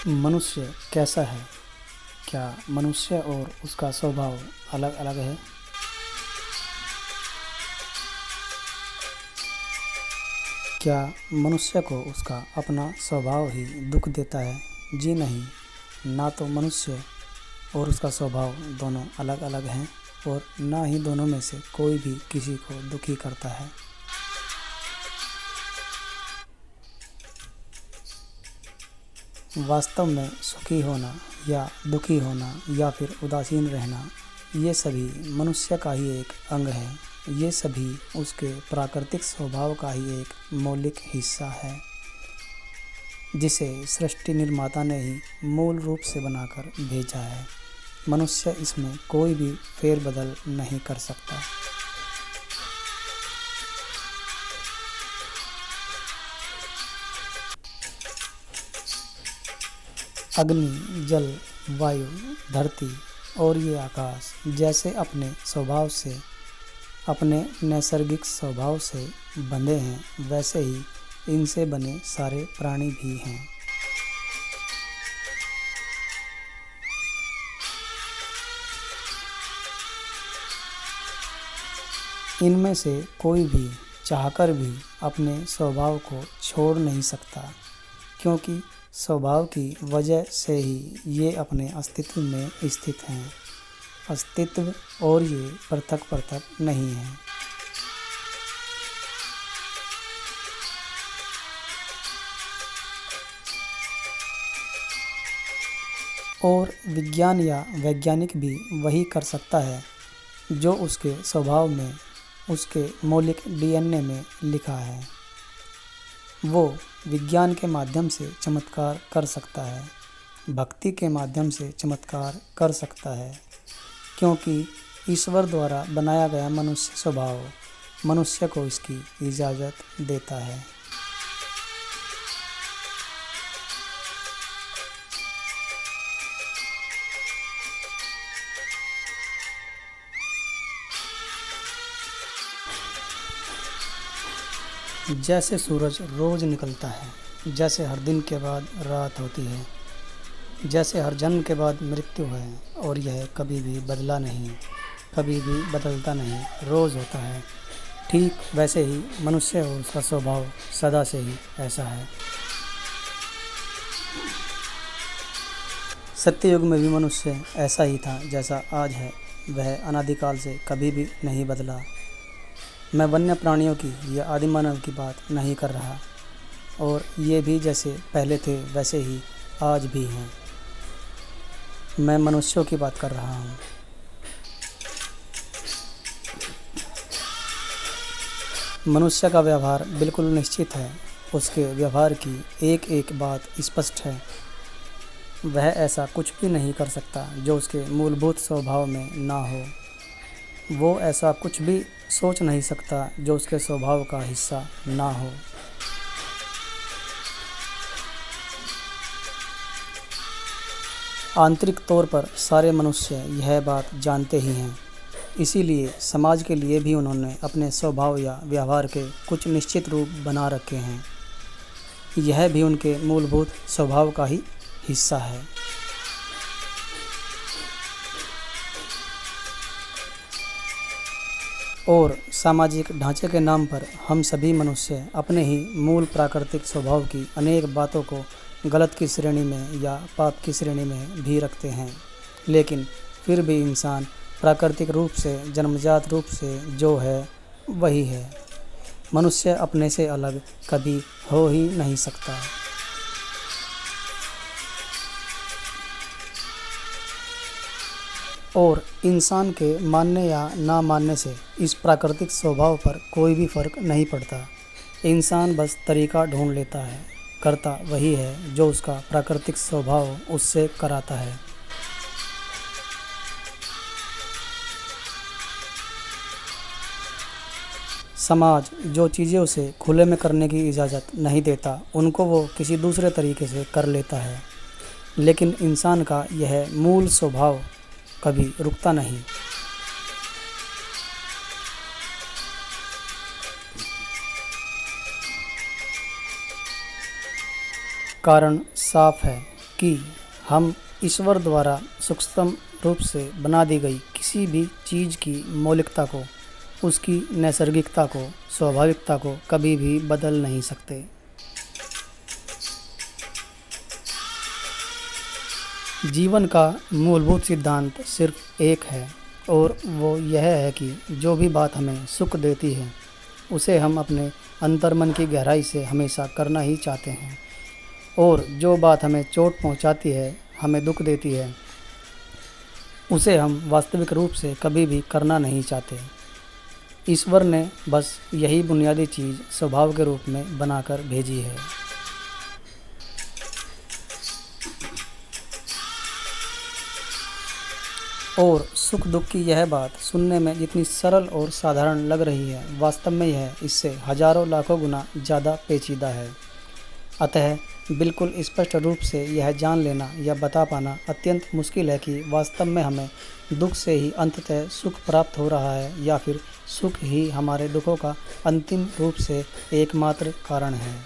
मनुष्य कैसा है? क्या मनुष्य और उसका स्वभाव अलग-अलग है? क्या मनुष्य को उसका अपना स्वभाव ही दुःख देता है? जी नहीं, ना तो मनुष्य और उसका स्वभाव दोनों अलग-अलग हैं और ना ही दोनों में से कोई भी किसी को दुखी करता है। वास्तव में सुखी होना या दुखी होना या फिर उदासीन रहना, ये सभी मनुष्य का ही एक अंग है। ये सभी उसके प्राकृतिक स्वभाव का ही एक मौलिक हिस्सा है, जिसे सृष्टि निर्माता ने ही मूल रूप से बनाकर भेजा है। मनुष्य इसमें कोई भी फेरबदल नहीं कर सकता। अग्नि, जल, वायु, धरती और ये आकाश जैसे अपने स्वभाव से, अपने नैसर्गिक स्वभाव से बंधे हैं, वैसे ही इनसे बने सारे प्राणी भी हैं। इनमें से कोई भी चाहकर भी अपने स्वभाव को छोड़ नहीं सकता, क्योंकि स्वभाव की वजह से ही ये अपने अस्तित्व में स्थित हैं। अस्तित्व और ये पृथक-पृथक नहीं हैं। और विज्ञान या वैज्ञानिक भी वही कर सकता है जो उसके स्वभाव में, उसके मौलिक डीएनए में लिखा है। वो विज्ञान के माध्यम से चमत्कार कर सकता है, भक्ति के माध्यम से चमत्कार कर सकता है, क्योंकि ईश्वर द्वारा बनाया गया मनुष्य स्वभाव मनुष्य को इसकी इजाज़त देता है। जैसे सूरज रोज़ निकलता है, जैसे हर दिन के बाद रात होती है, जैसे हर जन्म के बाद मृत्यु है और यह कभी भी बदला नहीं, कभी भी बदलता नहीं, रोज़ होता है, ठीक वैसे ही मनुष्य और उसका स्वभाव सदा से ही ऐसा है। सत्ययुग में भी मनुष्य ऐसा ही था जैसा आज है, वह अनादिकाल से कभी भी नहीं बदला। मैं वन्य प्राणियों की या आदिमानव की बात नहीं कर रहा, और ये भी जैसे पहले थे वैसे ही आज भी हैं। मैं मनुष्यों की बात कर रहा हूँ। मनुष्य का व्यवहार बिल्कुल निश्चित है, उसके व्यवहार की एक एक बात स्पष्ट है। वह ऐसा कुछ भी नहीं कर सकता जो उसके मूलभूत स्वभाव में ना हो। वो ऐसा कुछ भी सोच नहीं सकता जो उसके स्वभाव का हिस्सा ना हो। आंतरिक तौर पर सारे मनुष्य यह बात जानते ही हैं, इसीलिए समाज के लिए भी उन्होंने अपने स्वभाव या व्यवहार के कुछ निश्चित रूप बना रखे हैं। यह भी उनके मूलभूत स्वभाव का ही हिस्सा है। और सामाजिक ढांचे के नाम पर हम सभी मनुष्य अपने ही मूल प्राकृतिक स्वभाव की अनेक बातों को गलत की श्रेणी में या पाप की श्रेणी में भी रखते हैं, लेकिन फिर भी इंसान प्राकृतिक रूप से, जन्मजात रूप से जो है वही है। मनुष्य अपने से अलग कभी हो ही नहीं सकता। और इंसान के मानने या ना मानने से इस प्राकृतिक स्वभाव पर कोई भी फर्क नहीं पड़ता। इंसान बस तरीका ढूंढ लेता है, करता वही है जो उसका प्राकृतिक स्वभाव उससे कराता है। समाज जो चीज़ें उसे खुले में करने की इजाज़त नहीं देता, उनको वो किसी दूसरे तरीके से कर लेता है, लेकिन इंसान का यह मूल स्वभाव कभी रुकता नहीं। कारण साफ है, कि हम ईश्वर द्वारा सूक्ष्म रूप से बना दी गई किसी भी चीज़ की मौलिकता को, उसकी नैसर्गिकता को, स्वाभाविकता को कभी भी बदल नहीं सकते। जीवन का मूलभूत सिद्धांत सिर्फ एक है और वो यह है कि जो भी बात हमें सुख देती है उसे हम अपने अंतर्मन की गहराई से हमेशा करना ही चाहते हैं, और जो बात हमें चोट पहुंचाती है, हमें दुख देती है, उसे हम वास्तविक रूप से कभी भी करना नहीं चाहते। ईश्वर ने बस यही बुनियादी चीज़ स्वभाव के रूप में बनाकर भेजी है। और सुख दुख की यह बात सुनने में जितनी सरल और साधारण लग रही है, वास्तव में यह इससे हजारों लाखों गुना ज़्यादा पेचीदा है। अतः बिल्कुल स्पष्ट रूप से यह जान लेना या बता पाना अत्यंत मुश्किल है कि वास्तव में हमें दुख से ही अंततः सुख प्राप्त हो रहा है या फिर सुख ही हमारे दुखों का अंतिम रूप से एकमात्र कारण है।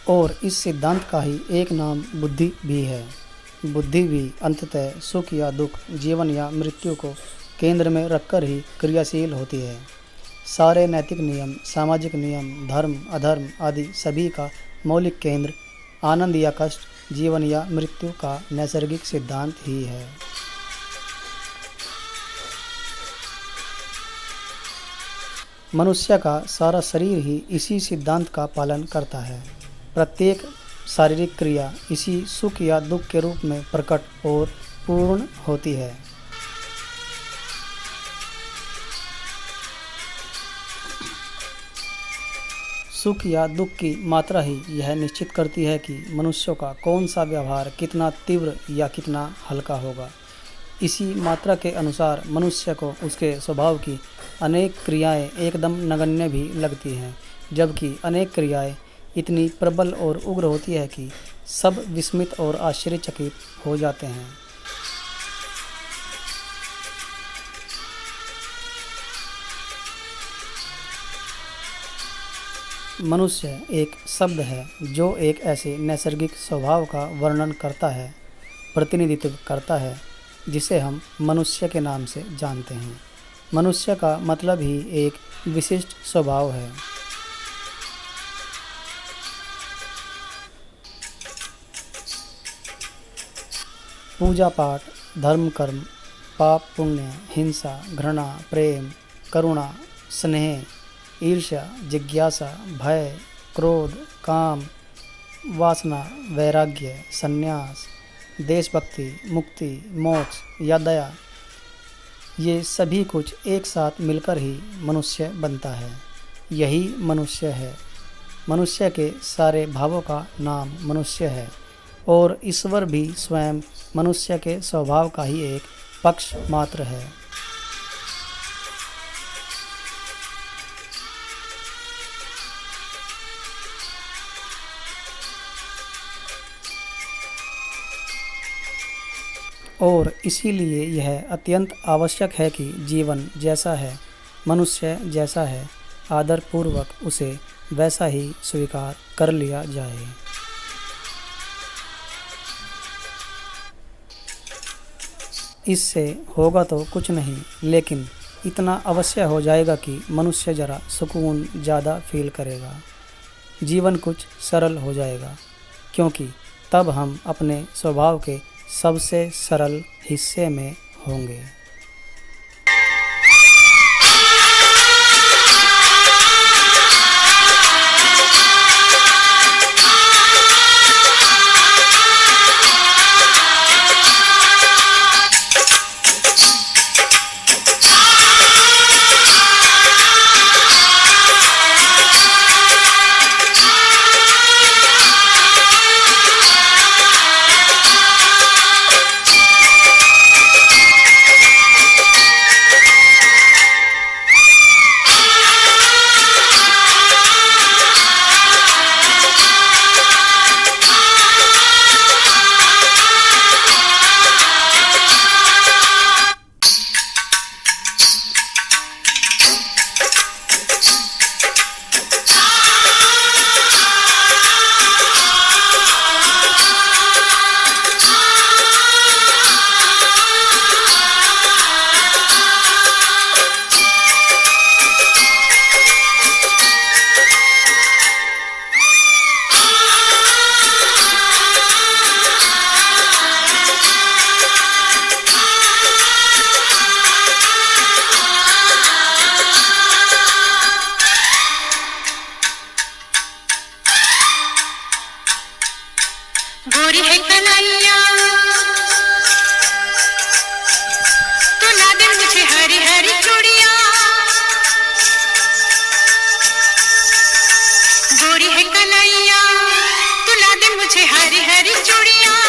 और इस सिद्धांत का ही एक नाम बुद्धि भी है। बुद्धि भी अंततः सुख या दुख, जीवन या मृत्यु को केंद्र में रखकर ही क्रियाशील होती है। सारे नैतिक नियम, सामाजिक नियम, धर्म, अधर्म आदि सभी का मौलिक केंद्र आनंद या कष्ट, जीवन या मृत्यु का नैसर्गिक सिद्धांत ही है। मनुष्य का सारा शरीर ही इसी सिद्धांत का पालन करता है। प्रत्येक शारीरिक क्रिया इसी सुख या दुख के रूप में प्रकट और पूर्ण होती है। सुख या दुख की मात्रा ही यह निश्चित करती है कि मनुष्यों का कौन सा व्यवहार कितना तीव्र या कितना हल्का होगा। इसी मात्रा के अनुसार मनुष्य को उसके स्वभाव की अनेक क्रियाएं एकदम नगण्य भी लगती हैं, जबकि अनेक क्रियाएं इतनी प्रबल और उग्र होती है कि सब विस्मित और आश्चर्यचकित हो जाते हैं। मनुष्य एक शब्द है जो एक ऐसे नैसर्गिक स्वभाव का वर्णन करता है, प्रतिनिधित्व करता है, जिसे हम मनुष्य के नाम से जानते हैं। मनुष्य का मतलब ही एक विशिष्ट स्वभाव है। पूजा पाठ, धर्म कर्म, पाप पुण्य, हिंसा, घृणा, प्रेम, करुणा, स्नेह, ईर्ष्या, जिज्ञासा, भय, क्रोध, काम, वासना, वैराग्य, संन्यास, देशभक्ति, मुक्ति, मोक्ष या दया, ये सभी कुछ एक साथ मिलकर ही मनुष्य बनता है। यही मनुष्य है। मनुष्य के सारे भावों का नाम मनुष्य है, और ईश्वर भी स्वयं मनुष्य के स्वभाव का ही एक पक्ष मात्र है। और इसीलिए यह अत्यंत आवश्यक है कि जीवन जैसा है, मनुष्य जैसा है, आदरपूर्वक उसे वैसा ही स्वीकार कर लिया जाए। इससे होगा तो कुछ नहीं, लेकिन इतना अवश्य हो जाएगा कि मनुष्य जरा सुकून ज़्यादा फील करेगा। जीवन कुछ सरल हो जाएगा, क्योंकि तब हम अपने स्वभाव के सबसे सरल हिस्से में होंगे। गोरी है कन्हैया तू ला दे मुझे हरी हरी चूड़ियां। गोरी है कन्हैया तू ला दे मुझे हरी हरी चूड़ियां।